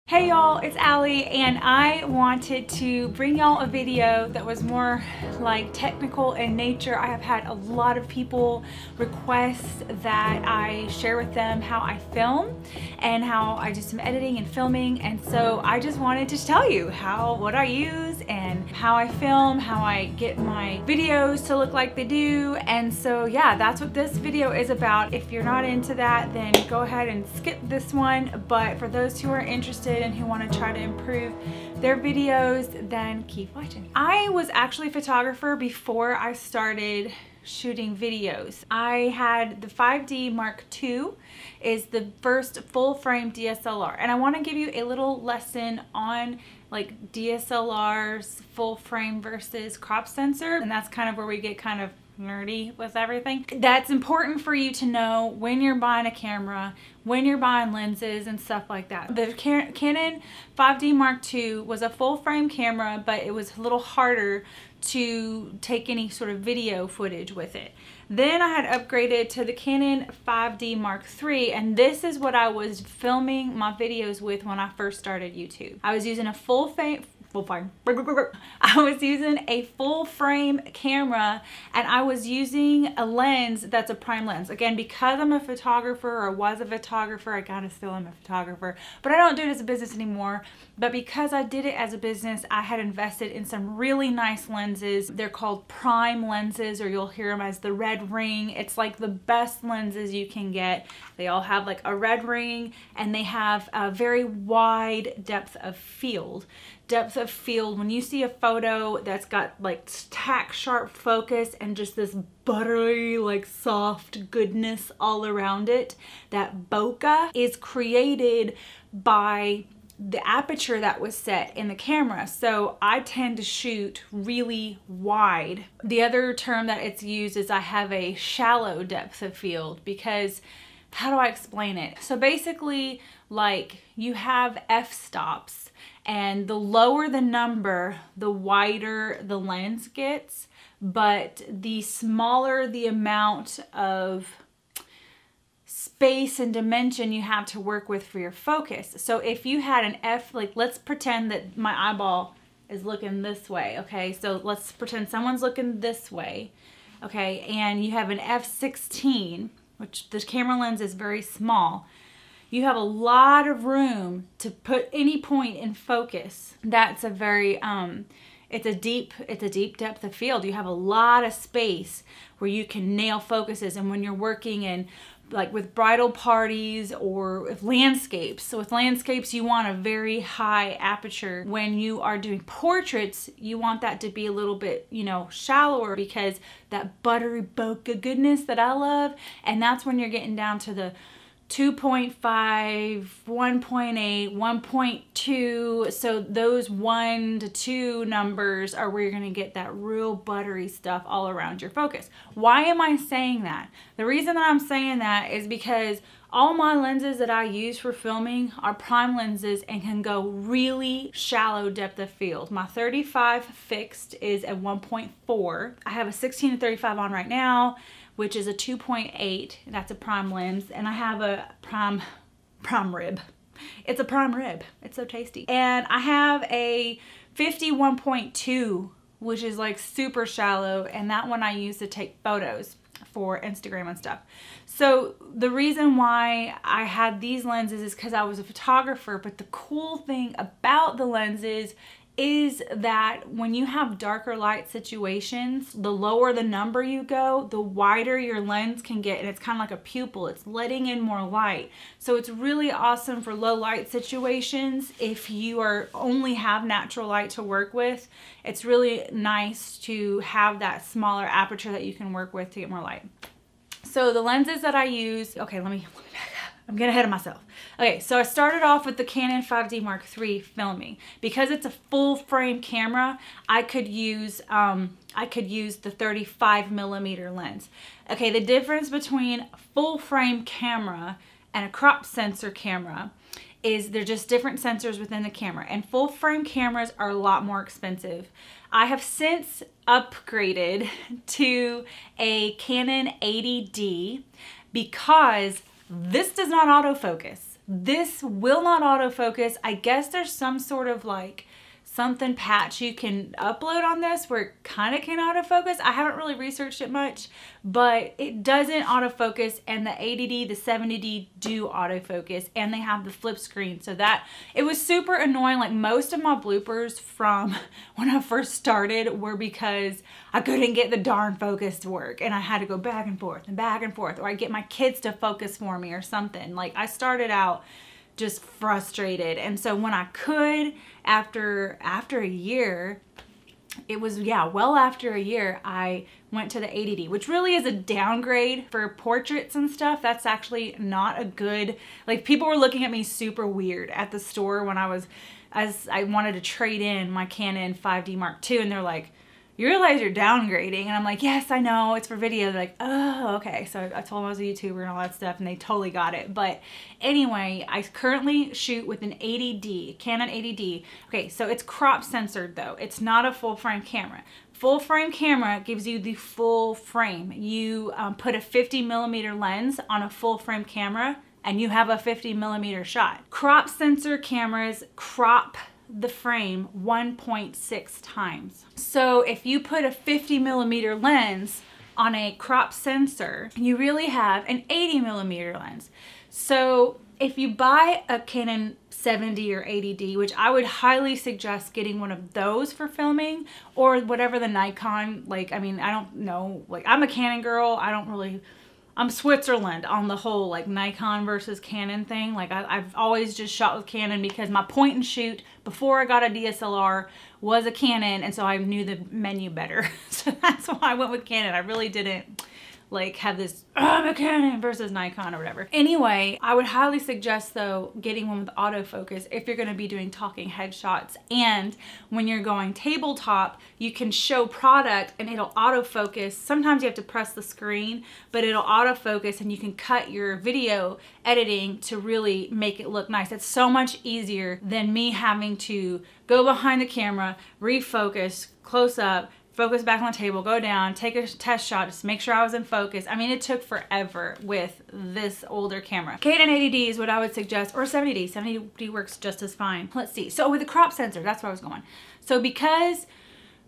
Hey y'all, it's Allie, and I wanted to bring y'all a video that was more like technical in nature. I have had a lot of people request that I share with them how I film and how I do some editing and filming, and so I just wanted to tell you what I use and how I film, how I get my videos to look like they do. And so yeah, that's what this video is about. If you're not into that, then go ahead and skip this one, but for those who are interested and who want to try to improve their videos, then keep watching. I was actually a photographer before I started shooting videos. I had the 5D Mark II, is the first full frame DSLR, and I want to give you a little lesson on like DSLR's full frame versus crop sensor, and that's kind of where we get kind of nerdy with everything. That's important for you to know when you're buying a camera, when you're buying lenses and stuff like that. The Canon 5D Mark II was a full frame camera, but it was a little harder to take any sort of video footage with it. Then I had upgraded to the Canon 5D Mark III, and this is what I was filming my videos with when I first started YouTube. I was using a I was using a full frame camera, and I was using a lens that's a prime lens. Again, because I'm a photographer, or was a photographer, I kind of still am a photographer, but I don't do it as a business anymore. But because I did it as a business, I had invested in some really nice lenses. They're called prime lenses, or you'll hear them as the red ring. It's like the best lenses you can get. They all have like a red ring, and they have a very wide depth of field. When you see a photo that's got like tack sharp focus and just this buttery, like soft goodness all around it, that bokeh is created by the aperture that was set in the camera. So I tend to shoot really wide. The other term that it's used is I have a shallow depth of field, because how do I explain it? So basically, like, you have f-stops, and the lower the number, the wider the lens gets, but the smaller the amount of space and dimension you have to work with for your focus. So if you had an f, like, let's pretend that my eyeball is looking this way, okay? So let's pretend someone's looking this way, okay? And you have an f16, which the camera lens is very small. You have a lot of room to put any point in focus. That's a very, it's a deep depth of field. You have a lot of space where you can nail focuses. And when you're working in, like, with bridal parties or with landscapes. So with landscapes, you want a very high aperture. When you are doing portraits, you want that to be a little bit, you know, shallower, because that buttery bokeh goodness that I love. And that's when you're getting down to the 2.5, 1.8, 1.2. So those 1 to 2 numbers are where you're going to get that real buttery stuff all around your focus. Why am I saying that? The reason that I'm saying that is because all my lenses that I use for filming are prime lenses and can go really shallow depth of field. My 35 fixed is at 1.4. I have a 16 to 35 on right now, which is a 2.8. That's a prime lens. And I have a prime rib. It's a prime rib. It's so tasty. And I have a 51.2, which is like super shallow. And that one I use to take photos for Instagram and stuff. So the reason why I had these lenses is because I was a photographer. But the cool thing about the lenses is that when you have darker light situations, the lower the number you go, the wider your lens can get, and it's kind of like a pupil. It's letting in more light. So it's really awesome for low light situations. If you only have natural light to work with, it's really nice to have that smaller aperture that you can work with to get more light. So the lenses that I use, okay, let me back up. I'm getting ahead of myself. Okay, so I started off with the Canon 5D Mark III filming. Because it's a full frame camera, I could use the 35mm lens. Okay, the difference between a full frame camera and a crop sensor camera is they're just different sensors within the camera, and full frame cameras are a lot more expensive. I have since upgraded to a Canon 80D because this does not autofocus. This will not autofocus. I guess there's some sort of like something patch you can upload on this where it kind of can autofocus. I haven't really researched it much, but it doesn't autofocus, and the 80D, the 70D do autofocus, and they have the flip screen. So that, it was super annoying. Like most of my bloopers from when I first started were because I couldn't get the darn focus to work, and I had to go back and forth, or I'd get my kids to focus for me or something. Like I started out just frustrated, and so when I could, after a year, it was, yeah, well after a year, I went to the 80D, which really is a downgrade for portraits and stuff. That's actually not a good, like people were looking at me super weird at the store when I wanted to trade in my Canon 5D Mark II, and they're like, you realize you're downgrading? And I'm like, yes, I know, it's for video. They're like, oh, okay. So I told them I was a YouTuber and all that stuff, and they totally got it. But anyway, I currently shoot with an 80D, Canon 80D. Okay, so it's crop censored though. It's not a full frame camera. Full frame camera gives you the full frame. You put a 50mm lens on a full frame camera, and you have a 50mm shot. Crop sensor cameras crop the frame 1.6 times. So if you put a 50mm lens on a crop sensor, you really have an 80mm lens. So if you buy a Canon 70 or 80D, which I would highly suggest getting one of those for filming, or whatever the Nikon, like, I mean, I don't know, like I'm a Canon girl, I'm Switzerland on the whole like Nikon versus Canon thing. Like I've always just shot with Canon because my point and shoot before I got a DSLR was a Canon, and so I knew the menu better. So that's why I went with Canon. I really didn't like have this, oh, I'm a Canon versus Nikon or whatever. Anyway, I would highly suggest though getting one with autofocus if you're going to be doing talking headshots, and when you're going tabletop, you can show product and it'll autofocus. Sometimes you have to press the screen, but it'll autofocus, and you can cut your video editing to really make it look nice. It's so much easier than me having to go behind the camera, refocus, close up, focus back on the table, go down, take a test shot, just make sure I was in focus. I mean, it took forever with this older camera. Canon 80D is what I would suggest, or 70D. 70D works just as fine. Let's see. So with the crop sensor, that's where I was going. So because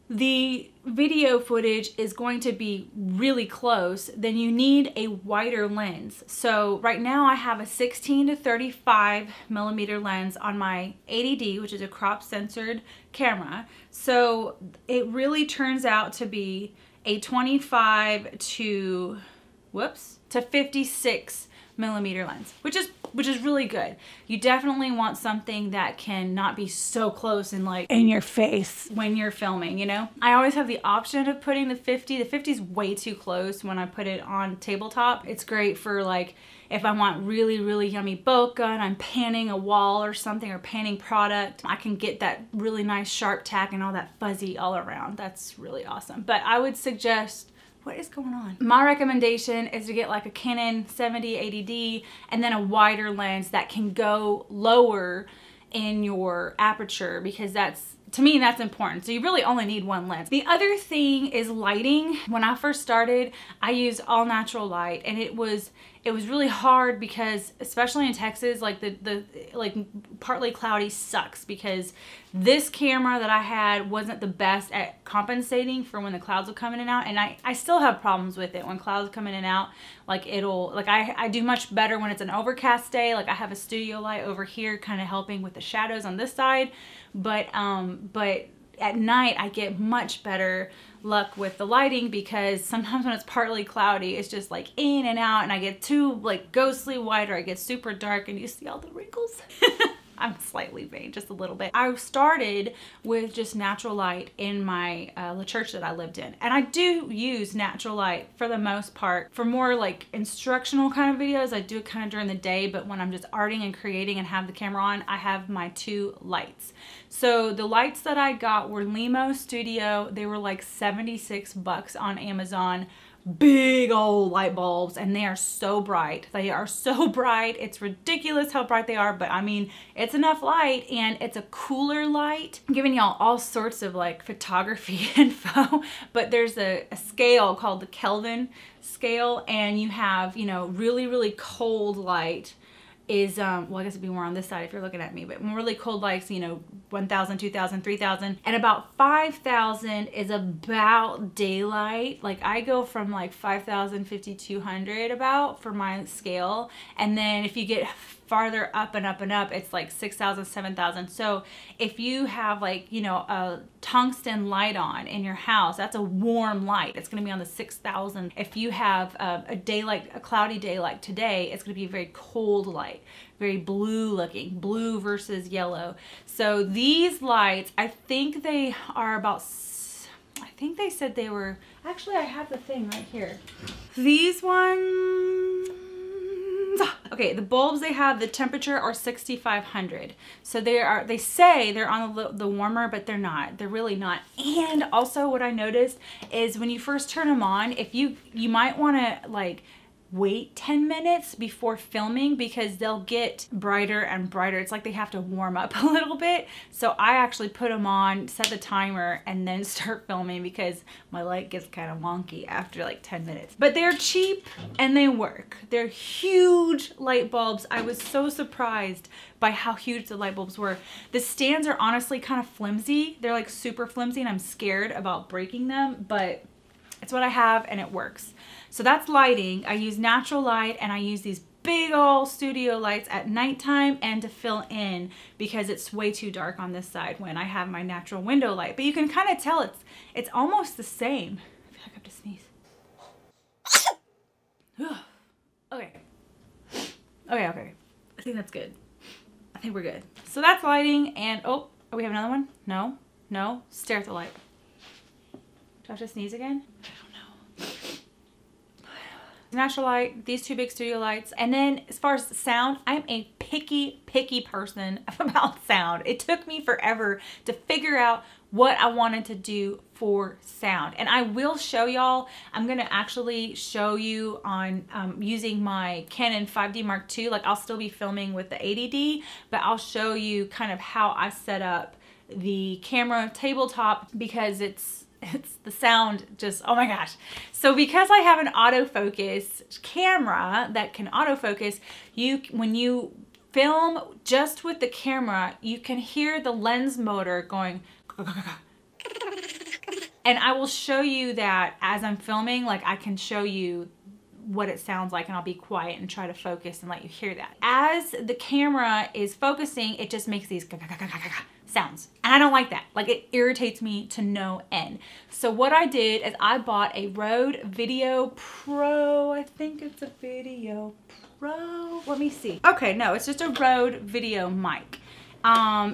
the video footage is going to be really close, then you need a wider lens. So right now I have a 16 to 35mm lens on my 80D, which is a crop censored camera. So it really turns out to be a 25 to 56mm lens, which is really good. You definitely want something that can not be so close and like in your face when you're filming, you know? I always have the option of putting the 50. The 50 is way too close when I put it on tabletop. It's great for like if I want really, really yummy bokeh and I'm panning a wall or something, or panning product, I can get that really nice sharp tack and all that fuzzy all around. That's really awesome. But I would suggest, what is going on? My recommendation is to get like a Canon 70, 80D, and then a wider lens that can go lower in your aperture, because that's, to me, that's important. So you really only need one lens. The other thing is lighting. When I first started, I used all natural light, and it was really hard because, especially in Texas, like the partly cloudy sucks, because this camera that I had wasn't the best at compensating for when the clouds will come in and out, and I still have problems with it when clouds come in and out. Like I do much better when it's an overcast day. Like I have a studio light over here kind of helping with the shadows on this side, but at night I get much better luck with the lighting, because sometimes when it's partly cloudy, it's just like in and out, and I get too like ghostly white, or I get super dark and you see all the wrinkles. I'm slightly vain, just a little bit. I started with just natural light in my the church that I lived in, and I do use natural light for the most part. For more like instructional kind of videos, I do it kind of during the day, but when I'm just arting and creating and have the camera on, I have my two lights. So the lights that I got were Limo Studio. They were like 76 bucks on Amazon. Big old light bulbs, and they are so bright. They are so bright. It's ridiculous how bright they are, but I mean, it's enough light, and it's a cooler light. I'm giving y'all all sorts of like photography info, but there's a scale called the Kelvin scale, and you have, you know, really, really cold light is, well, I guess it'd be more on this side if you're looking at me, but really cold lights, you know, 1,000, 2,000, 3,000, and about 5,000 is about daylight. Like I go from like 5,000, 5,200 about for my scale. And then if you get farther up and up and up, it's like 6,000, 7,000. So if you have like, you know, a tungsten light on in your house, that's a warm light. It's going to be on the 6,000. If you have a daylight, a cloudy day like today, it's going to be a very cold light, very blue looking, blue versus yellow. So these lights, I think they are about, I think they said they were, actually I have the thing right here. These ones, okay, the bulbs they have, the temperature are 6,500. So they say they're on the warmer, but they're not. They're really not. And also what I noticed is when you first turn them on, if you might want to like wait 10 minutes before filming because they'll get brighter and brighter. It's like they have to warm up a little bit. So I actually put them on, set the timer, and then start filming because my light gets kind of wonky after like 10 minutes. But they're cheap and they work. They're huge light bulbs. I was so surprised by how huge the light bulbs were. The stands are honestly kind of flimsy. They're like super flimsy and I'm scared about breaking them, but it's what I have and it works. So that's lighting. I use natural light and I use these big old studio lights at nighttime and to fill in because it's way too dark on this side when I have my natural window light. But you can kind of tell it's almost the same. I feel like I have to sneeze. Okay. Okay. I think that's good. I think we're good. So that's lighting and oh, we have another one? No. Stare at the light. Do I have to sneeze again? I don't know. Natural light, these two big studio lights. And then as far as sound, I'm a picky person about sound. It took me forever to figure out what I wanted to do for sound. And I will show y'all, I'm gonna actually show you on using my Canon 5D Mark II. Like I'll still be filming with the 80D, but I'll show you kind of how I set up the camera tabletop because it's the sound just, oh my gosh. So because I have an autofocus camera that can autofocus, when you film just with the camera, you can hear the lens motor going. And I will show you that as I'm filming, like I can show you what it sounds like and I'll be quiet and try to focus and let you hear that. As the camera is focusing, it just makes these sounds. And I don't like that. Like it irritates me to no end. So what I did is I bought a Rode Video Pro. I think it's a Video Pro. Let me see. Okay, no, it's just a Rode Video mic.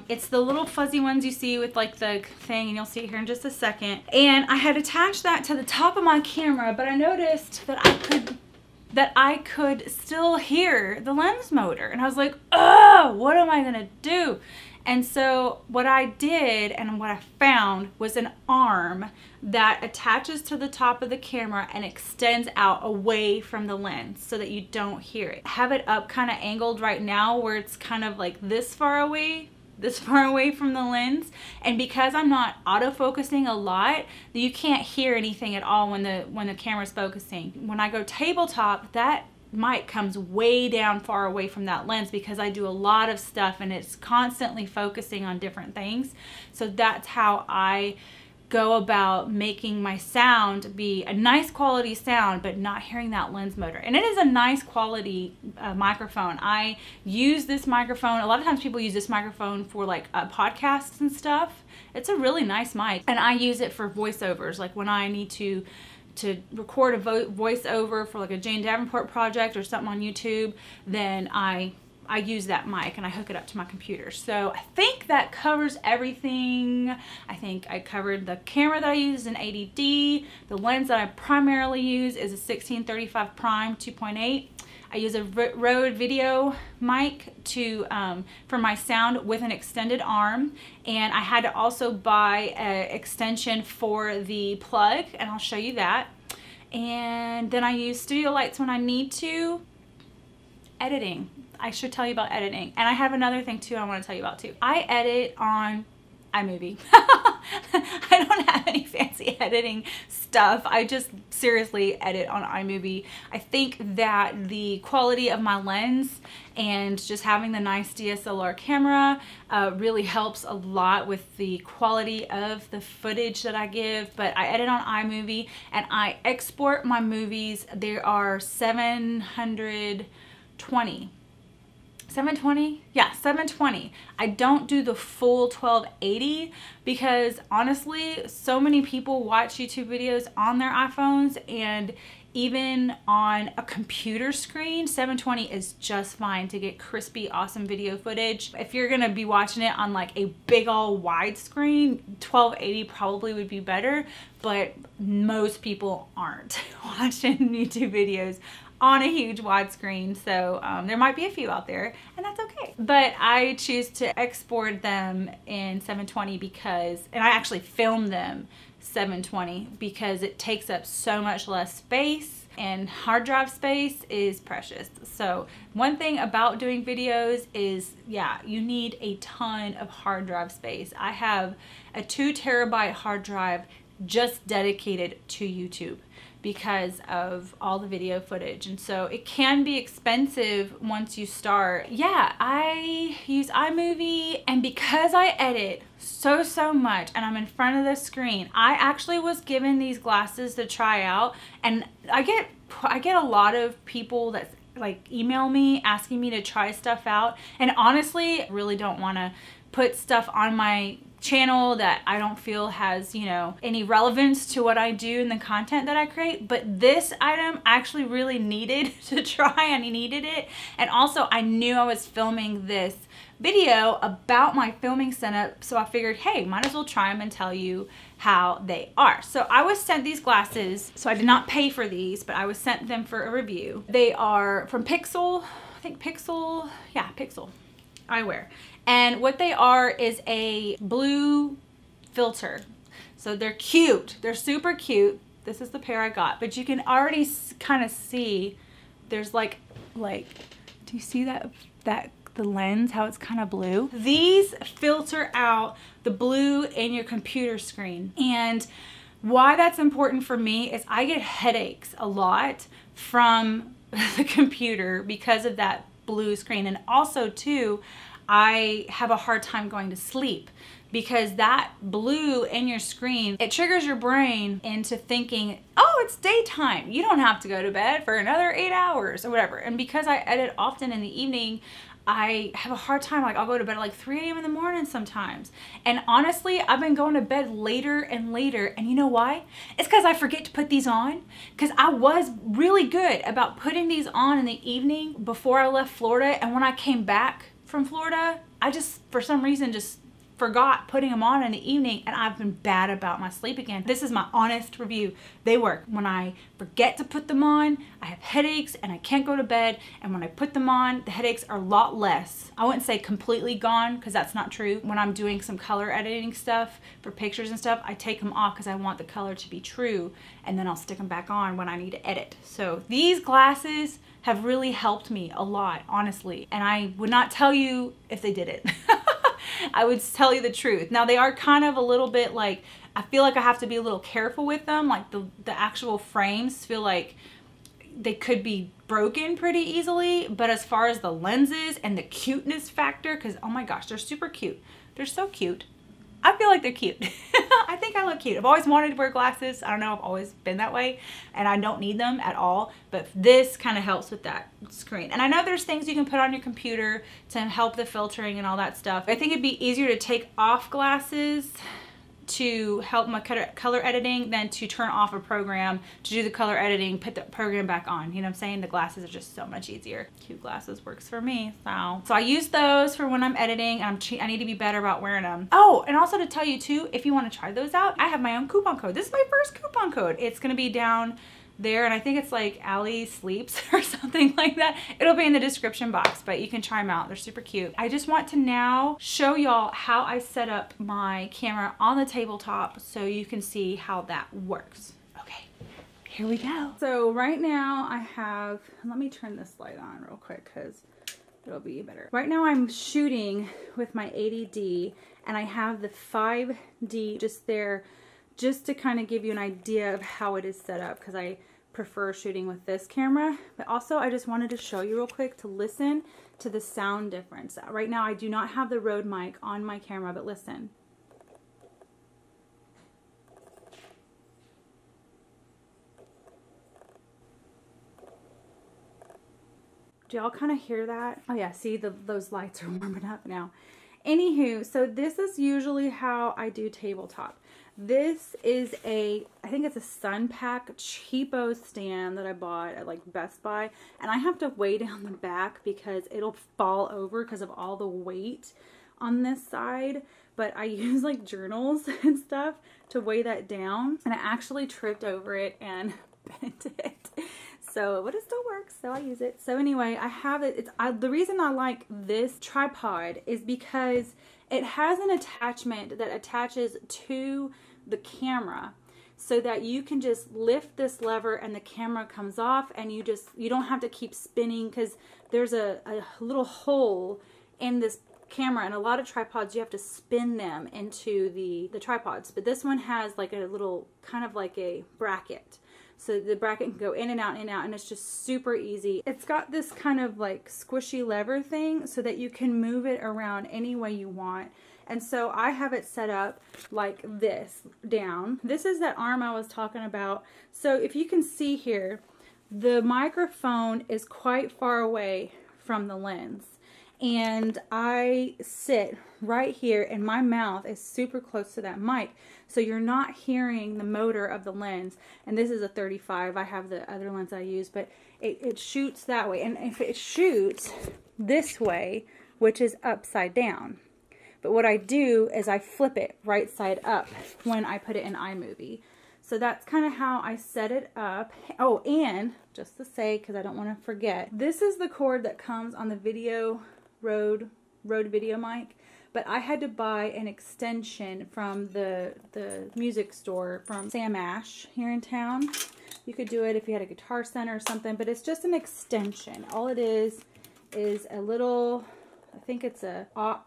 It's the little fuzzy ones you see with like the thing, and you'll see it here in just a second. And I had attached that to the top of my camera, but I noticed that I could still hear the lens motor. And I was like, oh, what am I gonna do? And so what I did and what I found was an arm that attaches to the top of the camera and extends out away from the lens so that you don't hear it. I have it up kind of angled right now where it's kind of like this far away from the lens. And because I'm not autofocusing a lot, you can't hear anything at all when the camera's focusing. When I go tabletop, that mic comes way down far away from that lens because I do a lot of stuff and it's constantly focusing on different things. So that's how I go about making my sound be a nice quality sound but not hearing that lens motor. And it is a nice quality microphone. I use this microphone, a lot of times people use this microphone for like podcasts and stuff. It's a really nice mic and I use it for voiceovers, like when I need to record a voiceover for like a Jane Davenport project or something on YouTube, then I use that mic and I hook it up to my computer. So I think that covers everything. I think I covered the camera that I use is an 80D. The lens that I primarily use is a 16-35 prime 2.8. I use a Rode Video mic for my sound with an extended arm, and I had to also buy an extension for the plug, and I'll show you that. And then I use studio lights when I need to. Editing. I should tell you about editing. And I have another thing too I want to tell you about too. I edit on iMovie. I don't have any fancy editing stuff. I just seriously edit on iMovie. I think that the quality of my lens and just having the nice DSLR camera really helps a lot with the quality of the footage that I give. But I edit on iMovie and I export my movies. There are 720. 720? Yeah, 720. I don't do the full 1280 because honestly, so many people watch YouTube videos on their iPhones, and even on a computer screen, 720 is just fine to get crispy, awesome video footage. If you're gonna be watching it on like a big old wide screen, 1280 probably would be better, but most people aren't watching YouTube videos on a huge widescreen, so there might be a few out there, and that's okay. But I choose to export them in 720 because, and I actually film them 720 because it takes up so much less space, and hard drive space is precious. So one thing about doing videos is, yeah, you need a ton of hard drive space. I have a 2 terabyte hard drive just dedicated to YouTube because of all the video footage, and so it can be expensive once you start. Yeah, I use iMovie, and because I edit so much and I'm in front of the screen, I actually was given these glasses to try out, and I get a lot of people that like email me asking me to try stuff out, and honestly I really don't want to put stuff on my channel that I don't feel has, you know, any relevance to what I do and the content that I create. But this item I actually really needed to try, and I needed it. And also I knew I was filming this video about my filming setup, so I figured, hey, might as well try them and tell you how they are. So I was sent these glasses, so I did not pay for these, but I was sent them for a review. They are from Pixel, I think Pixel, yeah, Pixel eyewear. And what they are is a blue filter. So they're cute. They're super cute. This is the pair I got, but you can already kind of see there's like, do you see that the lens, how it's kind of blue? These filter out the blue in your computer screen. And why that's important for me is I get headaches a lot from the computer because of that blue screen. And also too, I have a hard time going to sleep because that blue in your screen, it triggers your brain into thinking, oh, it's daytime. You don't have to go to bed for another 8 hours or whatever. And because I edit often in the evening, I have a hard time. Like, I'll go to bed at like 3 a.m. in the morning sometimes. And honestly, I've been going to bed later and later. And you know why? It's because I forget to put these on. Because I was really good about putting these on in the evening before I left Florida. And when I came back from Florida, I just, for some reason, just forgot putting them on in the evening, and I've been bad about my sleep again. This is my honest review. They work. When I forget to put them on, I have headaches and I can't go to bed, and when I put them on, the headaches are a lot less. I wouldn't say completely gone because that's not true. When I'm doing some color editing stuff for pictures and stuff, I take them off because I want the color to be true, and then I'll stick them back on when I need to edit. So these glasses have really helped me a lot, honestly, and I would not tell you if they did it. I would tell you the truth. Now, they are kind of a little bit like, I feel like I have to be a little careful with them. Like the actual frames feel like they could be broken pretty easily. But as far as the lenses and the cuteness factor, because oh my gosh, they're super cute. They're so cute. I feel like they're cute. I think I look cute. I've always wanted to wear glasses. I don't know, I've always been that way, and I don't need them at all, but this kind of helps with that screen. And I know there's things you can put on your computer to help the filtering and all that stuff. I think it'd be easier to take off glasses to help my color editing than to turn off a program to do the color editing, put the program back on. You know what I'm saying? The glasses are just so much easier. Cute glasses works for me. So I use those for when I'm editing, and I need to be better about wearing them. Oh, and also to tell you too, if you want to try those out, I have my own coupon code. This is my first coupon code. It's going to be down there, and I think it's like Allie Sleeps or something like that. It'll be in the description box, but you can try them out. They're super cute. I just want to now show y'all how I set up my camera on the tabletop so you can see how that works. Okay, here we go. So right now I have, let me turn this light on real quick because it'll be better. Right now I'm shooting with my 80D and I have the 5D just there just to kind of give you an idea of how it is set up because I prefer shooting with this camera. But also I just wanted to show you real quick to listen to the sound difference. Right now I do not have the Rode mic on my camera, but listen. Do y'all kind of hear that? Oh yeah, see those lights are warming up now. Anywho, so this is usually how I do tabletop. This is I think it's a Sunpack cheapo stand that I bought at like Best Buy. And I have to weigh down the back because it'll fall over because of all the weight on this side. But I use like journals and stuff to weigh that down. And I actually tripped over it and bent it. So, but it still works, so I use it. So anyway, I have it. The reason I like this tripod is because it has an attachment that attaches to the camera so that you can just lift this lever and the camera comes off and you don't have to keep spinning because there's a little hole in this camera, and a lot of tripods you have to spin them into the tripods, but this one has like a little kind of like a bracket. So the bracket can go in and out, and it's just super easy. It's got this kind of like squishy lever thing so that you can move it around any way you want. And so I have it set up like this down. This is that arm I was talking about. So if you can see here, the microphone is quite far away from the lens. And I sit right here and my mouth is super close to that mic. So you're not hearing the motor of the lens. And this is a 35. I have the other lens I use, but it shoots that way. And if it shoots this way, which is upside down. But what I do is I flip it right side up when I put it in iMovie. So that's kind of how I set it up. Oh, and just to say, because I don't want to forget, this is the cord that comes on the Rode video mic, but I had to buy an extension from the music store from Sam Ash here in town. You could do it if you had a Guitar Center or something, but it's just an extension. All it is a little, I think it's a aux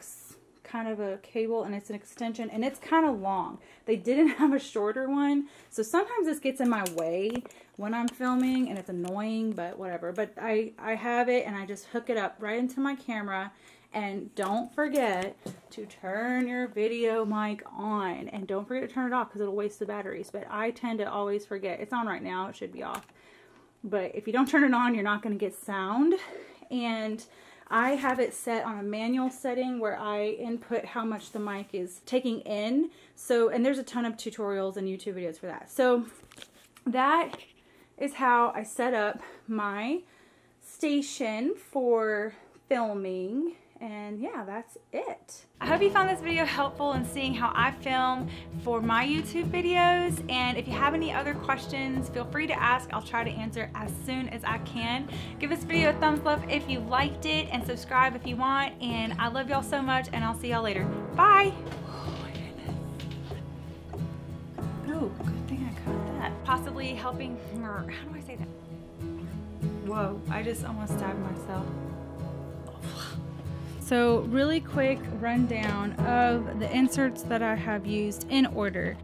kind of a cable, and it's an extension, and it's kind of long. They didn't have a shorter one, so sometimes this gets in my way when I'm filming and it's annoying, but whatever. But I have it and I just hook it up right into my camera. And don't forget to turn your video mic on, and don't forget to turn it off because it'll waste the batteries. But I tend to always forget. It's on right now, it should be off, but if you don't turn it on, you're not going to get sound. And I have it set on a manual setting where I input how much the mic is taking in. So, and there's a ton of tutorials and YouTube videos for that. So that is how I set up my station for filming. And yeah, that's it. I hope you found this video helpful in seeing how I film for my YouTube videos. And if you have any other questions, feel free to ask. I'll try to answer as soon as I can. Give this video a thumbs up if you liked it, and subscribe if you want. And I love y'all so much, and I'll see y'all later. Bye. Oh my goodness. Oh, good thing I caught that. Possibly helping, or how do I say that? Whoa, I just almost stabbed myself. So really quick rundown of the inserts that I have used in order.